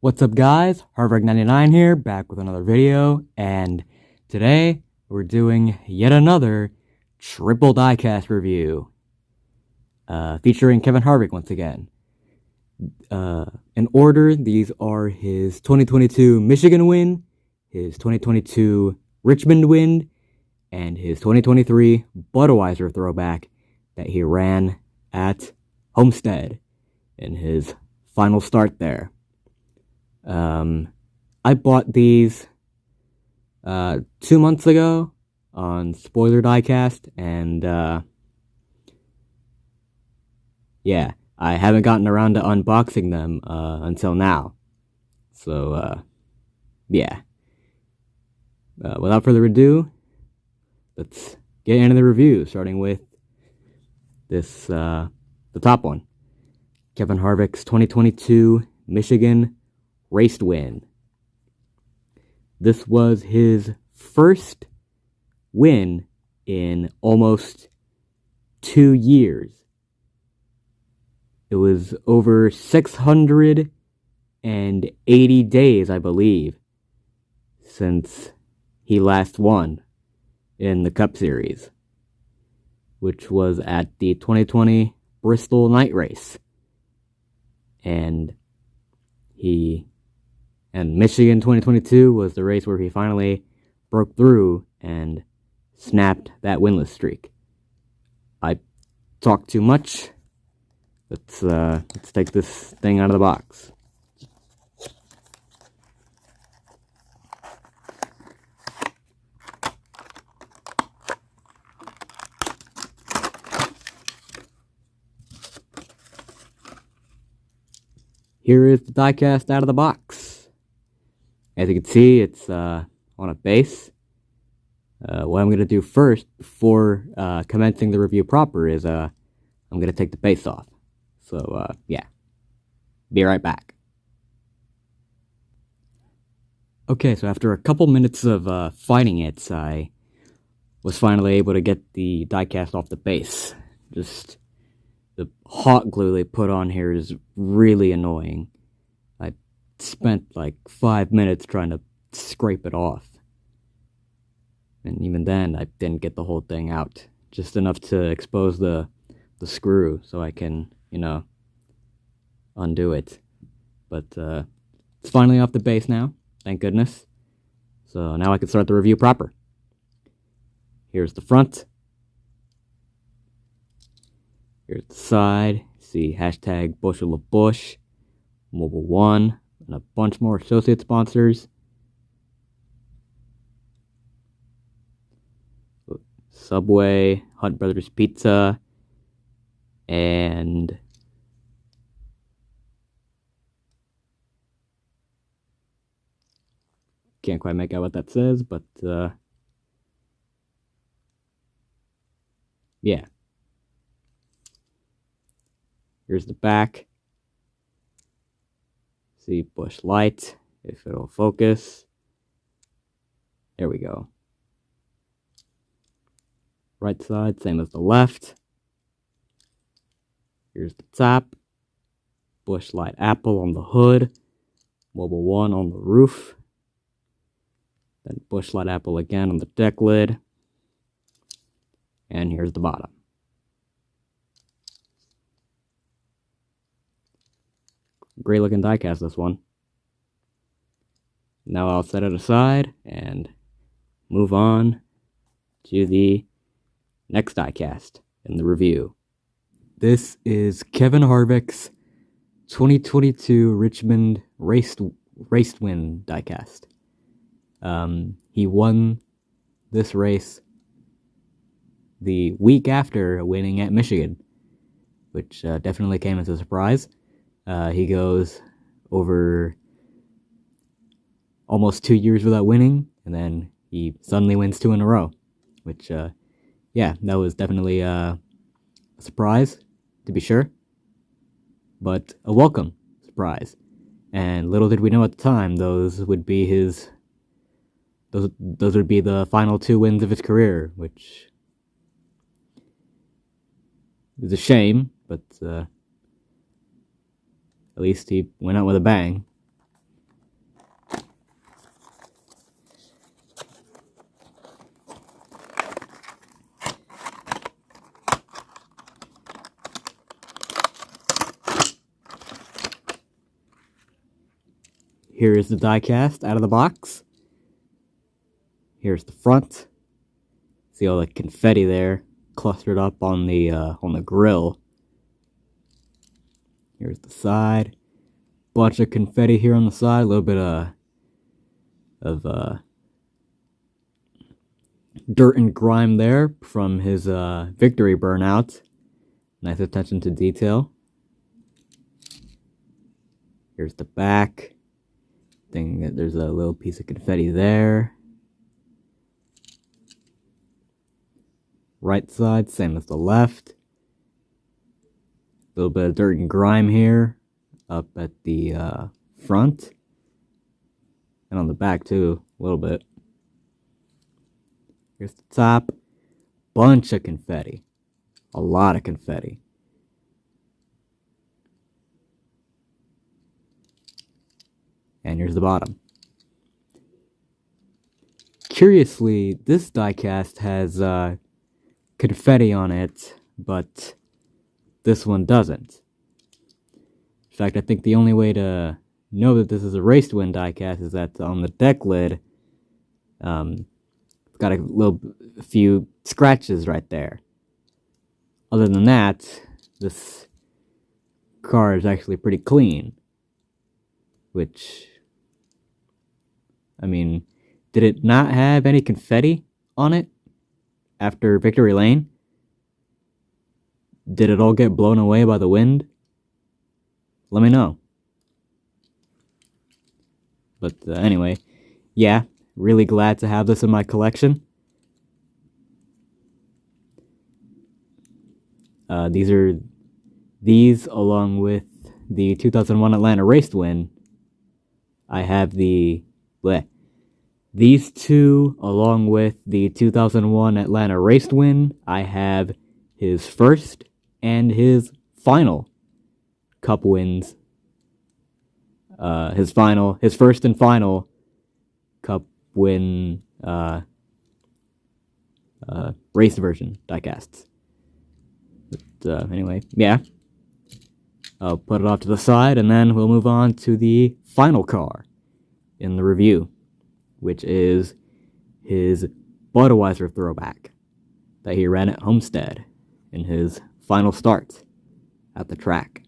What's up, guys? Harvick99 here, back with another video, and today we're doing yet another triple diecast review, featuring Kevin Harvick once again. In order, these are his 2022 Michigan win, his 2022 Richmond win, and his 2023 Budweiser throwback that he ran at Homestead in his final start there. I bought these 2 months ago on Spoiler Diecast, and yeah, I haven't gotten around to unboxing them until now. So yeah. Without further ado, let's get into the review, starting with this the top one. Kevin Harvick's 2022 Michigan race win. This was his first win in almost 2 years. It was over 680 days, I believe, since he last won in the Cup Series, which was at the 2020 Bristol Night Race. And Michigan 2022 was the race where he finally broke through and snapped that winless streak. I talked too much. Let's take this thing out of the box. Here is the diecast out of the box. As you can see, it's on a base. What I'm going to do first, before commencing the review proper, is I'm going to take the base off. So, yeah. Be right back. Okay, so after a couple minutes of fighting it, I was finally able to get the diecast off the base. Just the hot glue they put on here is really annoying. I spent like 5 minutes trying to scrape it off. And even then, I didn't get the whole thing out. Just enough to expose the screw so I can, undo it. But it's finally off the base now, thank goodness. So now I can start the review proper. Here's the front. Here's the side. See hashtag Bushel of Bush, Mobile One, and a bunch more associate sponsors. Subway, Hunt Brothers Pizza, and can't quite make out what that says, but yeah. Here's the back. See Bush Light, if it'll focus. There we go. Right side, same as the left. Here's the top. Bush Light Apple on the hood. Mobile One on the roof. Then Bush Light Apple again on the deck lid. And here's the bottom. Great looking diecast, this one. Now I'll set it aside and move on to the next diecast in the review. This is Kevin Harvick's 2022 Richmond race win diecast. He won this race the week after winning at Michigan, which definitely came as a surprise. He goes over almost 2 years without winning, and then he suddenly wins 2 in a row, which, yeah, that was definitely a surprise, to be sure, but a welcome surprise. And little did we know at the time, those would be the final 2 wins of his career, which is a shame, but at least he went out with a bang. Here is the diecast out of the box. Here's the front. See all the confetti there clustered up on the grill. Here's the side. Bunch of confetti here on the side. A little bit of dirt and grime there from his victory burnout. Nice attention to detail. Here's the back. There's a little piece of confetti there. Right side, same as the left. A little bit of dirt and grime here up at the front. And on the back too, a little bit. Here's the top. Bunch of confetti. A lot of confetti. And here's the bottom. Curiously, this diecast has confetti on it, but this one doesn't. In fact, I think the only way to know that this is a race to win diecast is that on the deck lid, it's got a few scratches right there. Other than that, this car is actually pretty clean. Which, I mean, did it not have any confetti on it after Victory Lane? Did it all get blown away by the wind? Let me know. But anyway, yeah, really glad to have this in my collection. These along with the 2001 Atlanta race win. I have these two, along with the 2001 Atlanta race win. I have his first and his final Cup wins. His first and final Cup win race version diecasts. But anyway, yeah. I'll put it off to the side, and then we'll move on to the final car in the review, which is his Budweiser throwback that he ran at Homestead in his final start at the track.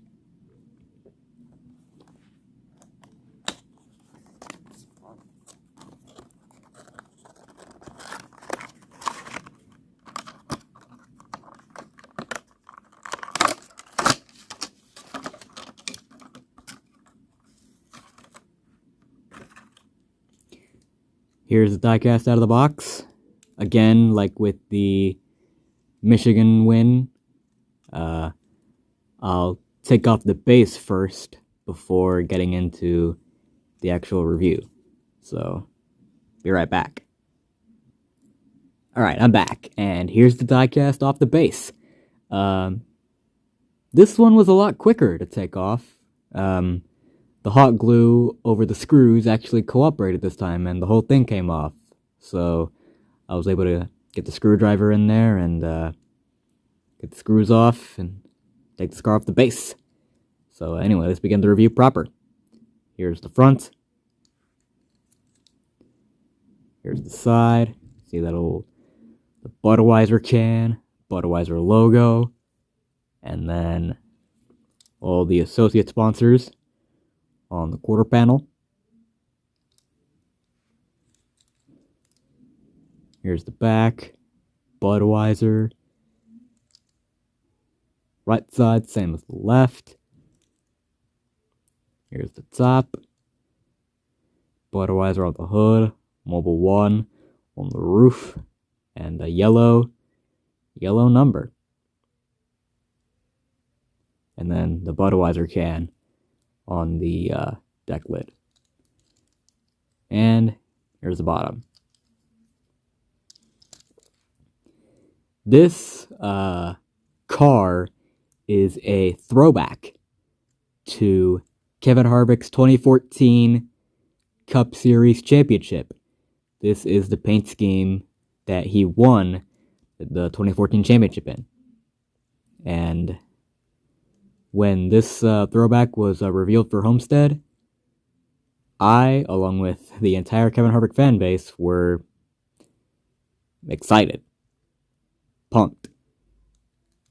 Here's the diecast out of the box. Again, like with the Michigan win, I'll take off the base first before getting into the actual review. So, be right back. Alright, I'm back, and here's the diecast off the base. This one was a lot quicker to take off. The hot glue over the screws actually cooperated this time, and the whole thing came off. So I was able to get the screwdriver in there and get the screws off and take the car off the base. So anyway, let's begin the review proper. Here's the front. Here's the side. See that the Budweiser can, Budweiser logo, and then all the associate sponsors on the quarter panel. Here's the back, Budweiser. Right side, same as the left. Here's the top, Budweiser on the hood, Mobile 1 on the roof, and a yellow number. And then the Budweiser can on the deck lid. And here's the bottom. This car is a throwback to Kevin Harvick's 2014 Cup Series Championship. This is the paint scheme that he won the 2014 championship in. And when this throwback was revealed for Homestead, I, along with the entire Kevin Harvick fan base, were excited, pumped.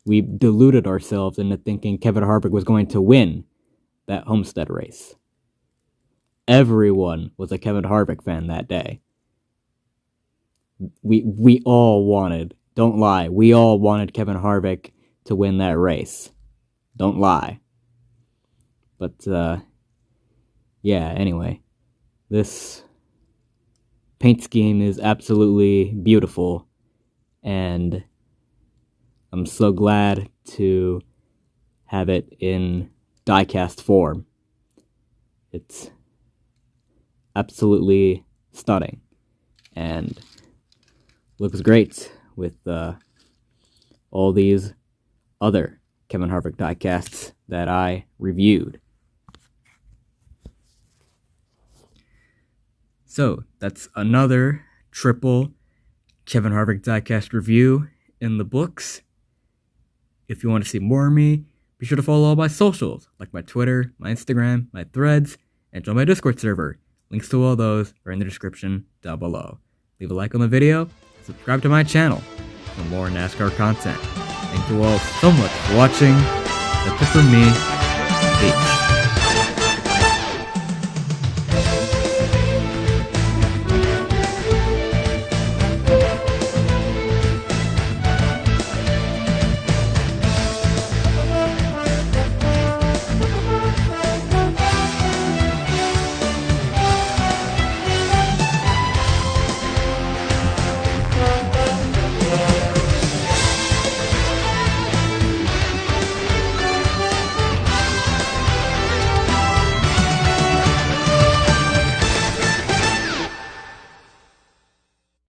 We deluded ourselves into thinking Kevin Harvick was going to win that Homestead race. Everyone was a Kevin Harvick fan that day. We all wanted, don't lie, we all wanted Kevin Harvick to win that race. Don't lie. But, yeah, anyway. This paint scheme is absolutely beautiful, and I'm so glad to have it in diecast form. It's absolutely stunning, and looks great with all these other Kevin Harvick diecasts that I reviewed. So, that's another triple Kevin Harvick diecast review in the books. If you want to see more of me, be sure to follow all my socials, like my Twitter, my Instagram, my Threads, and join my Discord server. Links to all those are in the description down below. Leave a like on the video, and subscribe to my channel for more NASCAR content. Thank you all so much for watching. That's it from me. Peace.